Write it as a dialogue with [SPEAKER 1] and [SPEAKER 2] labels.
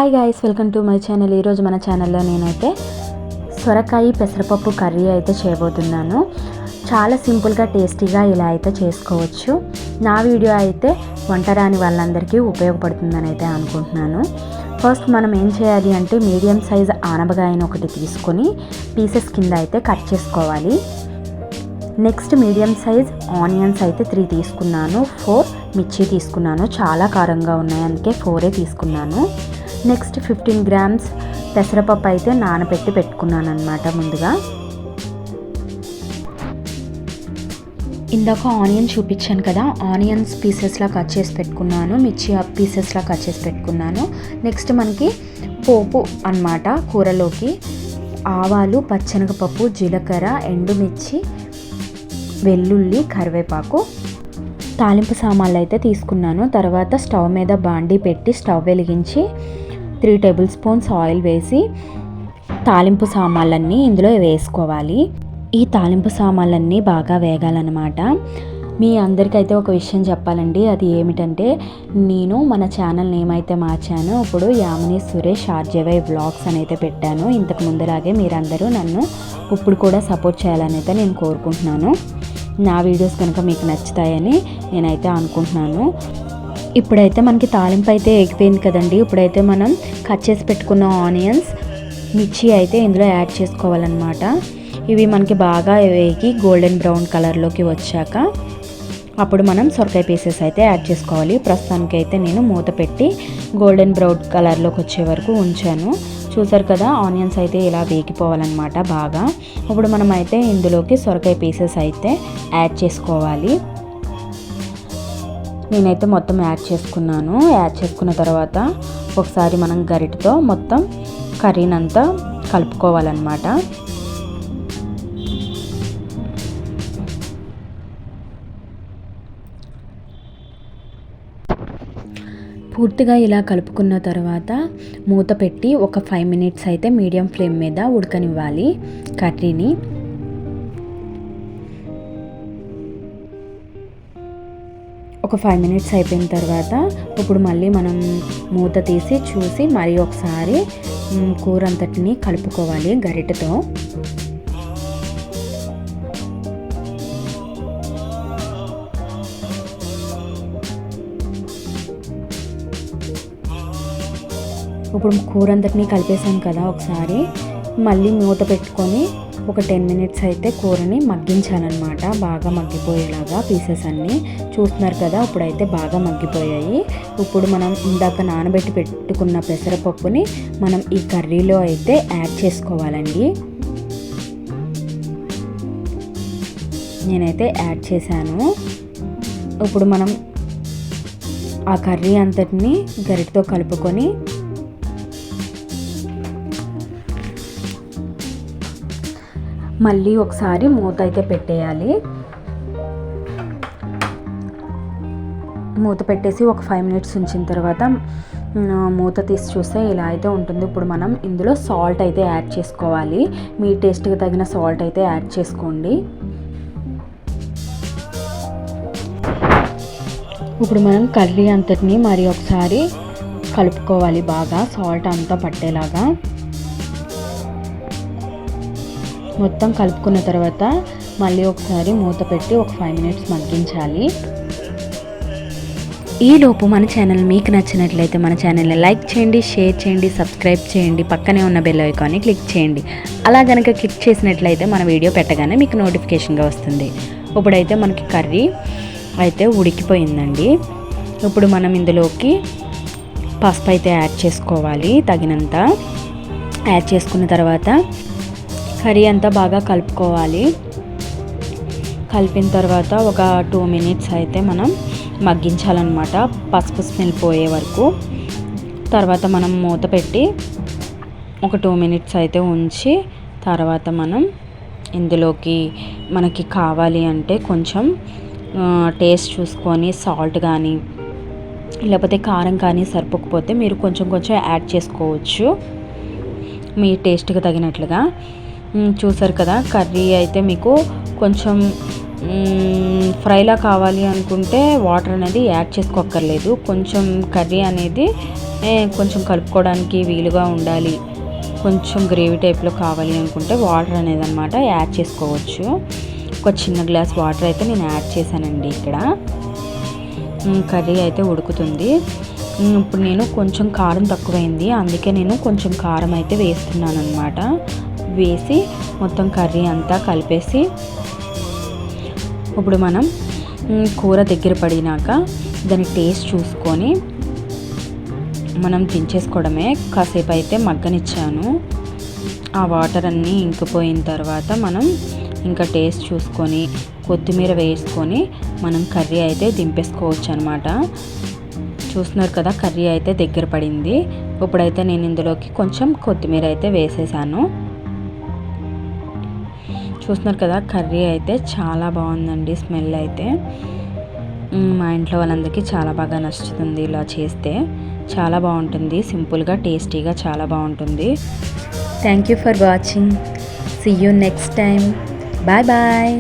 [SPEAKER 1] Hi guys, welcome to my channel. ఈరోజు మన ఛానల్లో నేనైతే సొరకాయ పెసరపప్పు కర్రీ అయితే చేయబోతున్నాను. చాలా సింపుల్గా టేస్టీగా ఇలా అయితే చేసుకోవచ్చు. నా వీడియో అయితే వంట రాని వాళ్ళందరికీ ఉపయోగపడుతుందని అయితే అనుకుంటున్నాను. ఫస్ట్ మనం ఏం చేయాలి అంటే మీడియం సైజ్ ఆనపకాయను ఒకటి తీసుకొని పీసెస్ కింద అయితే కట్ చేసుకోవాలి. నెక్స్ట్ మీడియం సైజ్ ఆనియన్స్ అయితే 3 తీసుకున్నాను. 4 మిర్చి తీసుకున్నాను. చాలా కారంగా ఉన్నాయి, అందుకే 4 తీసుకున్నాను. నెక్స్ట్ 15 గ్రామ్స్ పెసరపప్పు అయితే నానబెట్టి పెట్టుకున్నాను అన్నమాట. ముందుగా ఇందాక ఆనియన్ చూపించాను కదా, ఆనియన్స్ పీసెస్లా కట్ చేసి పెట్టుకున్నాను, మిర్చి పీసెస్లా కట్ చేసి పెట్టుకున్నాను. నెక్స్ట్ మనకి పోపు అన్నమాట. కూరలోకి ఆవాలు, పచ్చెనగపప్పు, జీలకర్ర, ఎండుమిర్చి, వెల్లుల్లి, కరివేపాకు, తాలింపు సామాన్లు అయితే తీసుకున్నాను. తర్వాత స్టవ్ మీద బాండీ పెట్టి స్టవ్ వెలిగించి 3 టేబుల్ స్పూన్స్ ఆయిల్ వేసి తాలింపు సామాన్లన్నీ ఇందులో వేసుకోవాలి. ఈ తాలింపు సామాన్లన్నీ బాగా వేగాలన్నమాట. మీ అందరికైతే ఒక విషయం చెప్పాలండి, అది ఏమిటంటే నేను మన ఛానల్ నేమ్ అయితే మార్చాను. ఇప్పుడు యామిని సురేష్ ఆర్జేవై వ్లాగ్స్ అని అయితే పెట్టాను. ఇంతకు ముందులాగే మీరందరూ నన్ను ఇప్పుడు కూడా సపోర్ట్ చేయాలని అయితే నేను కోరుకుంటున్నాను. నా వీడియోస్ కనుక మీకు నచ్చుతాయని నేనైతే అనుకుంటున్నాను. ఇప్పుడైతే మనకి తాలింపు అయితే ఎగిపోయింది కదండి. ఇప్పుడైతే మనం కట్ చేసి పెట్టుకున్న ఆనియన్స్, మిర్చి అయితే ఇందులో యాడ్ చేసుకోవాలన్నమాట. ఇవి మనకి బాగా వేగి గోల్డెన్ బ్రౌన్ కలర్లోకి వచ్చాక అప్పుడు మనం సొరకాయ పీసెస్ అయితే యాడ్ చేసుకోవాలి. ప్రస్తుతానికి అయితే నేను మూత పెట్టి గోల్డెన్ బ్రౌన్ కలర్లోకి వచ్చే వరకు ఉంచాను. చూసారు కదా, ఆనియన్స్ అయితే ఇలా వేగిపోవాలన్నమాట బాగా. ఇప్పుడు మనం అయితే ఇందులోకి సొరకాయ పీసెస్ అయితే యాడ్ చేసుకోవాలి. నేనైతే మొత్తం యాడ్ చేసుకున్నాను. యాడ్ చేసుకున్న తర్వాత ఒకసారి మనం గరిటెతో మొత్తం కర్రీనంతా కలుపుకోవాలన్నమాట. పూర్తిగా ఇలా కలుపుకున్న తర్వాత మూత పెట్టి ఒక 5 మినిట్స్ అయితే మీడియం ఫ్లేమ్ మీద ఉడకనివ్వాలి కర్రీని. ఒక 5 మినిట్స్ అయిపోయిన తర్వాత ఇప్పుడు మళ్ళీ మనం మూత తీసి చూసి మరి ఒకసారి కూర అంతటిని కలుపుకోవాలి గరిటెతో. ఇప్పుడు కూర అంతటిని కలిపేసాం కదా, ఒకసారి మళ్ళీ మూత పెట్టుకొని ఒక 10 మినిట్స్ అయితే కూరని మగ్గించాలన్నమాట. బాగా మగ్గిపోయేలాగా పీసెస్ అన్నీ చూస్తున్నారు కదా, ఇప్పుడైతే బాగా మగ్గిపోయాయి. ఇప్పుడు మనం ఇందాక నానబెట్టి పెట్టుకున్న పెసరపప్పుని మనం ఈ కర్రీలో అయితే యాడ్ చేసుకోవాలండి. నేనైతే యాడ్ చేశాను. ఇప్పుడు మనం ఆ కర్రీ అంతటిని గరిటెతో కలుపుకొని మళ్ళీ ఒకసారి మూత అయితే పెట్టేయాలి. మూత పెట్టేసి ఒక 5 మినిట్స్ ఉంచిన తర్వాత మూత తీసి చూస్తే ఇలా అయితే ఉంటుంది. ఇప్పుడు మనం ఇందులో సాల్ట్ అయితే యాడ్ చేసుకోవాలి. మీ టేస్ట్కి తగిన సాల్ట్ అయితే యాడ్ చేసుకోండి. ఇప్పుడు మనం కర్రీ అంతటిని మరి ఒకసారి కలుపుకోవాలి బాగా, సాల్ట్ అంతా పట్టేలాగా. మొత్తం కలుపుకున్న తర్వాత మళ్ళీ ఒకసారి మూత పెట్టి ఒక 5 మినిట్స్ మగ్గించాలి. ఈలోపు మన ఛానల్ మీకు నచ్చినట్లయితే మన ఛానల్ని లైక్ చేయండి, షేర్ చేయండి, సబ్స్క్రైబ్ చేయండి, పక్కనే ఉన్న బెల్ ఐకాన్ని క్లిక్ చేయండి. అలా కనుక క్లిక్ చేసినట్లయితే మన వీడియో పెట్టగానే మీకు నోటిఫికేషన్గా వస్తుంది. ఇప్పుడైతే మనకి కర్రీ అయితే ఉడికిపోయిందండి. ఇప్పుడు మనం ఇందులోకి పసుపు అయితే యాడ్ చేసుకోవాలి తగినంత. యాడ్ చేసుకున్న తర్వాత కర్రీ అంతా బాగా కలుపుకోవాలి. కలిపిన తర్వాత ఒక 2 మినిట్స్ అయితే మనం మగ్గించాలన్నమాట, పసుపు స్మెల్ పోయే వరకు. తర్వాత మనం మూత పెట్టి ఒక 2 మినిట్స్ అయితే ఉంచి తర్వాత మనం ఇందులోకి మనకి కావాలి అంటే కొంచెం టేస్ట్ చూసుకొని సాల్ట్ కానీ లేకపోతే కారం కానీ సరిపోకపోతే మీరు కొంచెం యాడ్ చేసుకోవచ్చు మీ టేస్ట్కి తగినట్లుగా. చూసారు కదా, కర్రీ అయితే మీకు కొంచెం ఫ్రైలా కావాలి అనుకుంటే వాటర్ అనేది యాడ్ చేసుకోక్కర్లేదు. కొంచెం కర్రీ అనేది కొంచెం కలుపుకోవడానికి వీలుగా ఉండాలి, కొంచెం గ్రేవీ టైప్లో కావాలి అనుకుంటే వాటర్ అనేది అనమాట యాడ్ చేసుకోవచ్చు. ఒక చిన్న గ్లాస్ వాటర్ అయితే నేను యాడ్ చేశానండి. ఇక్కడ కర్రీ అయితే ఉడుకుతుంది. ఇప్పుడు నేను కొంచెం కారం తక్కువైంది, అందుకే నేను కొంచెం కారం అయితే వేస్తున్నాను అనమాట. వేసి మొత్తం కర్రీ అంతా కలిపేసి ఇప్పుడు మనం కూర దగ్గర పడినాక దాని టేస్ట్ చూసుకొని మనం దించేసుకోవడమే. కాసేపు అయితే మగ్గనిచ్చాను. ఆ వాటర్ అన్నీ ఇంకిపోయిన తర్వాత మనం ఇంకా టేస్ట్ చూసుకొని కొత్తిమీర వేసుకొని మనం కర్రీ అయితే దింపేసుకోవచ్చు అనమాట. చూస్తున్నారు కదా, కర్రీ అయితే దగ్గర పడింది. ఇప్పుడైతే నేను ఇందులోకి కొంచెం కొత్తిమీర అయితే వేసేసాను. చూస్తున్నారు కదా, కర్రీ అయితే చాలా బాగుందండి. స్మెల్ అయితే మా ఇంట్లో వాళ్ళందరికీ చాలా బాగా నచ్చుతుంది. ఇలా చేస్తే చాలా బాగుంటుంది, సింపుల్గా టేస్టీగా చాలా బాగుంటుంది. Thank you for watching. See you next time. Bye bye.